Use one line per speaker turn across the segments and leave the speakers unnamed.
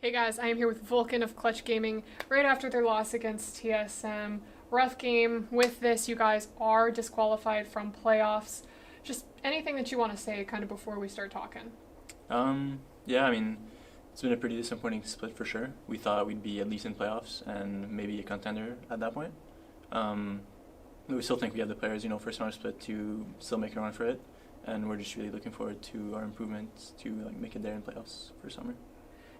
Hey guys, I am here with Vulcan of Clutch Gaming right after their loss against TSM. Rough game. With this, you guys are disqualified from playoffs. Just anything that you want to say kind of before we start talking.
Yeah, I mean, it's been a pretty disappointing split for sure. We thought we'd be at least in playoffs and maybe a contender at that point. We still think we have the players, for summer split to still make a run for it, and we're just really looking forward to our improvements to make it there in playoffs for summer.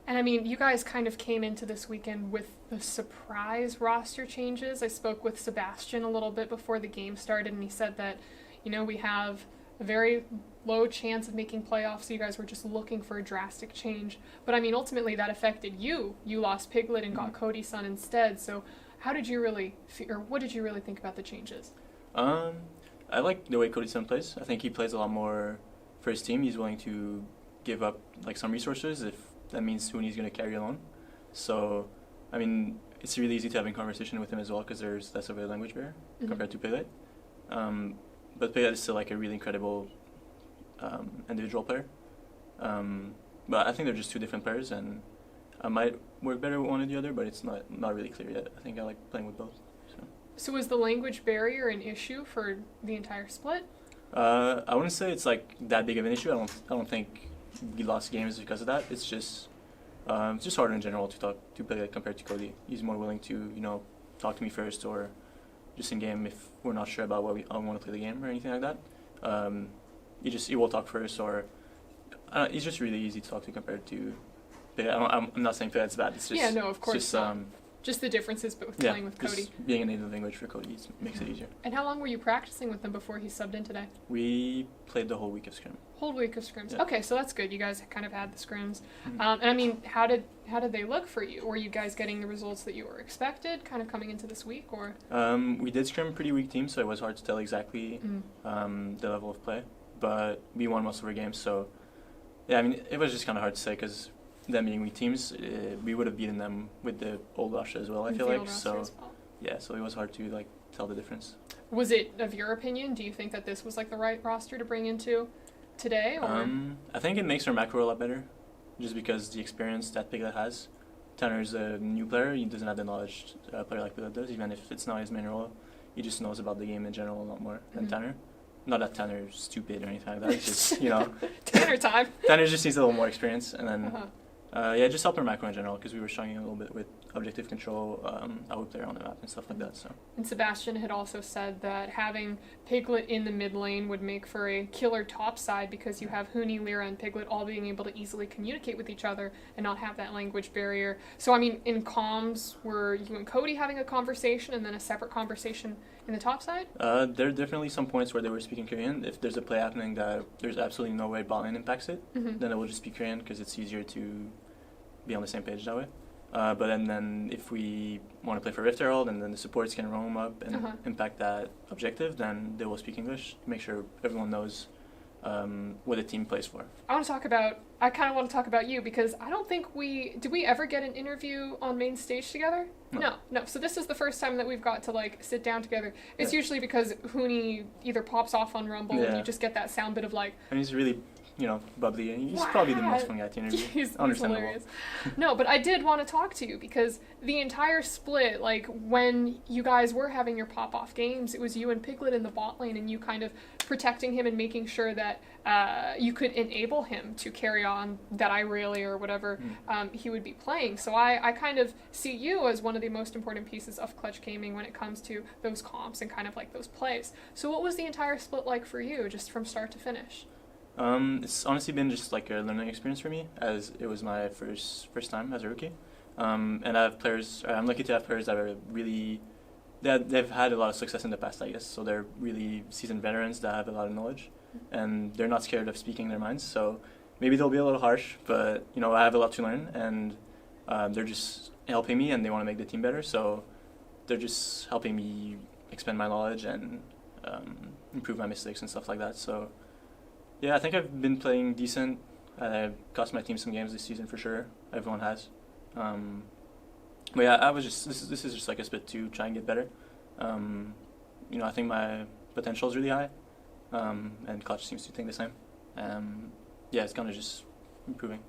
And I mean, you guys kind of came into this weekend with the surprise roster changes. I spoke with Sebastian a little bit before the game started, and he said that, we have a very low chance of making playoffs, so you guys were just looking for a drastic change. But I mean, ultimately that affected you. You lost Piglet and got Cody Sun instead. So how did you really, or what did you really think about the changes?
I like the way Cody Sun plays. I think he plays a lot more for his team. He's willing to give up some resources if that means Hooney's going to carry alone. So, I mean, it's really easy to have a conversation with him as well because there's less of a language barrier compared to Piglet. But Piglet is still a really incredible individual player. But I think they're just two different players, and I might work better with one or the other, but it's not really clear yet. I think I like playing with both.
So was the language barrier an issue for the entire split?
I wouldn't say it's that big of an issue. I don't think we lost games because of that. It's just harder in general to talk to Piglet compared to Cody. He's more willing to talk to me first, or just in game if we're not sure about I want to play the game or anything like that. He will talk first, or he's just really easy to talk to compared to Piglet. I'm not saying Piglet's bad. It's just
of course not. Just the differences with playing with Cody.
Just being a native language for Cody makes it easier.
And how long were you practicing with him before he subbed in today?
We played the whole week of scrim.
Whole week of scrims.
Yeah.
Okay, so that's good. You guys kind of had the scrims.
Mm-hmm.
And I mean, how did they look for you? Were you guys getting the results that you were expected, kind of coming into this week, or?
We did scrim pretty weak teams, so it was hard to tell exactly the level of play. But we won most of our games, so yeah, I mean, it was just kind of hard to say because them being weak teams, we would have beaten them with the old roster as well. I feel like so. Yeah, so it was hard to tell the difference.
Was it, of your opinion, do you think that this was the right roster to bring into today? Or?
I think it makes our macro a lot better, just because the experience that Piglet has. Tanner's a new player; he doesn't have the knowledge a player like Piglet does. Even if it's not his main role, he just knows about the game in general a lot more than Tanner. Not that Tanner's stupid or anything like that. It's just
Tanner time.
Tanner just needs a little more experience, and then. Just help our macro in general because we were struggling a little bit with objective control, how we play around the map and stuff like that. So.
And Sebastian had also said that having Piglet in the mid lane would make for a killer top side because you have Hooney, Lyra, and Piglet all being able to easily communicate with each other and not have that language barrier. So, I mean, in comms, were you and Cody having a conversation and then a separate conversation in the top side?
There are definitely some points where they were speaking Korean. If there's a play happening that there's absolutely no way bot lane impacts it, then it will just speak Korean because it's easier to be on the same page that way. But then if we want to play for Rift Herald and then the supports can roam up and impact that objective, then they will speak English to make sure everyone knows what the team plays for. I
kind of want to talk about you because I don't think did we ever get an interview on main stage together? No. So this is the first time that we've got to sit down together. It's usually because Hooney either pops off on Rumble and you just get that sound bit of
And he's really bubbly, and he's probably the most fun guy to interview.
He's hilarious. No, but I did want to talk to you because the entire split, when you guys were having your pop-off games, it was you and Piglet in the bot lane and you kind of protecting him and making sure that you could enable him to carry on that Irelia or whatever he would be playing. So I kind of see you as one of the most important pieces of Clutch Gaming when it comes to those comps and kind of those plays. So what was the entire split like for you, just from start to finish?
It's honestly been just a learning experience for me, as it was my first time as a rookie. And I have players. I'm lucky to have players that are really they've had a lot of success in the past, I guess. So they're really seasoned veterans that have a lot of knowledge, and they're not scared of speaking their minds. So maybe they'll be a little harsh, but I have a lot to learn, and they're just helping me, and they want to make the team better. So they're just helping me expand my knowledge and improve my mistakes and stuff like that. So. Yeah, I think I've been playing decent. I've cost my team some games this season for sure. Everyone has. But yeah, I was just this is just a split to try and get better. I think my potential is really high, and Clutch seems to think the same. Yeah, it's kind of just improving.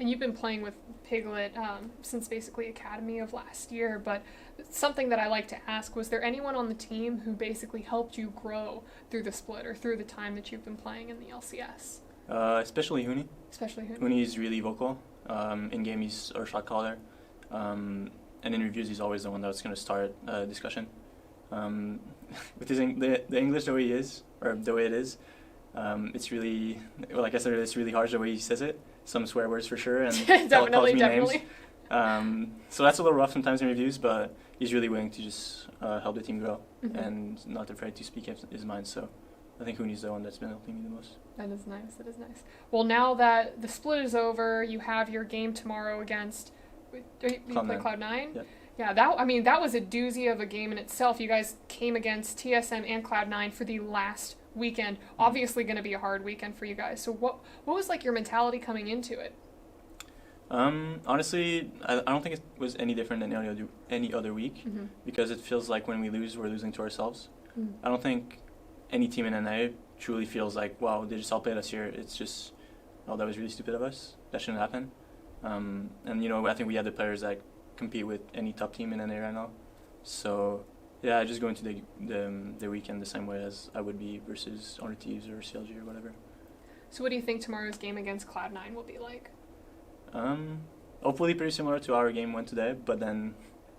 And you've been playing with Piglet since basically Academy of last year, but something that I like to ask, was there anyone on the team who basically helped you grow through the split or through the time that you've been playing in the LCS?
Especially Huni.
Especially Huni.
Huni's really vocal. In game, he's our shot caller. And in reviews, he's always the one that's going to start a discussion. With the English the way he is, or the way it is, it's really, like I said, it's really harsh the way he says it. Some swear words for sure, and calls me names. So that's a little rough sometimes in reviews, but he's really willing to just help the team grow and not afraid to speak his mind. So I think Huni's the one that's been helping me the most.
That is nice. That is nice. Well, now that the split is over, you have your game tomorrow against. You play Cloud9?
Yep.
Yeah, that was a doozy of a game in itself. You guys came against TSM and Cloud9 for the last weekend. Obviously going to be a hard weekend for you guys. So what was like your mentality coming into it?
Honestly, I don't think it was any different than any other week because it feels like when we lose, we're losing to ourselves. I don't think any team in NA truly feels like, wow, they just outplayed us here. It's just, oh, that was really stupid of us. That shouldn't happen. And, I think we have the players that compete with any top team in NA right now. So, yeah, I just go into the weekend the same way as I would be versus Honor Thieves or CLG or whatever.
So what do you think tomorrow's game against Cloud9 will be like?
Hopefully pretty similar to our game went today, but then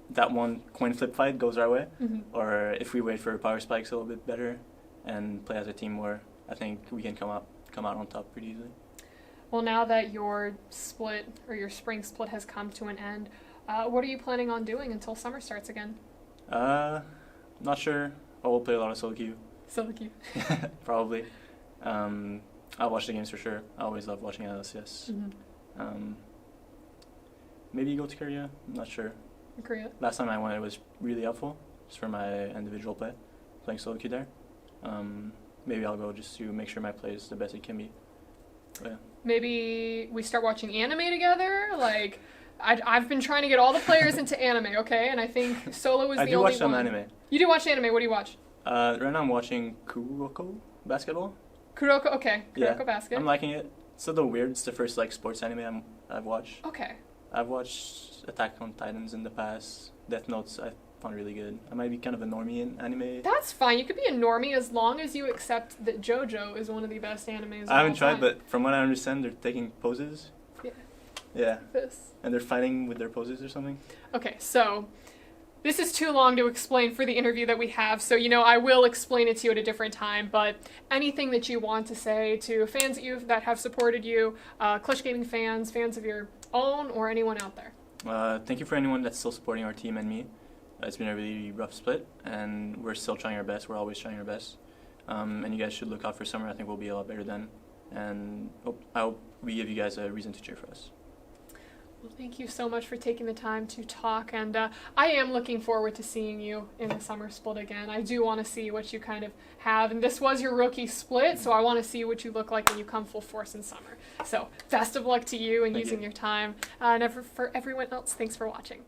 that one coin flip fight goes our way. Or if we wait for power spikes a little bit better and play as a team more, I think we can come out on top pretty easily.
Well, now that your split or your spring split has come to an end, what are you planning on doing until summer starts again?
Not sure. I will play a lot of solo queue.
Solo queue.
Probably. I'll watch the games for sure. I always love watching LCS. Maybe go to Korea. I'm not sure.
Korea.
Last time I went, it was really helpful just for my individual play, playing solo queue there. Maybe I'll go just to make sure my play is the best it can be. But, yeah.
Maybe we start watching anime together. Like, I've been trying to get all the players into anime, okay? And I think Solo is the only one.
I do watch some anime.
You do watch anime. What do you watch?
Right now I'm watching Kuroko basketball.
Kuroko, okay. Kuroko
yeah,
basket.
I'm liking it. It's a little weird. It's the first sports anime I've watched.
Okay.
I've watched Attack on Titans in the past. Death Notes I found really good. I might be kind of a normie in anime.
That's fine. You could be a normie as long as you accept that JoJo is one of the best animes.
I haven't tried, but from what I understand, they're taking poses.
Yeah.
Yeah.
This.
And they're fighting with their poses or something. Okay,
so this is too long to explain for the interview that we have, so, I will explain it to you at a different time, but anything that you want to say to fans that have supported you, Clutch Gaming fans of your own, or anyone out there?
Thank you for anyone that's still supporting our team and me. It's been a really rough split, and we're still trying our best. We're always trying our best. And you guys should look out for summer. I think we'll be a lot better then. And I hope we give you guys a reason to cheer for us.
Well, thank you so much for taking the time to talk, and I am looking forward to seeing you in the summer split again. I do want to see what you kind of have, and this was your rookie split, so I want to see what you look like when you come full force in summer. So best of luck to you and using your time. And for everyone else, thanks for watching.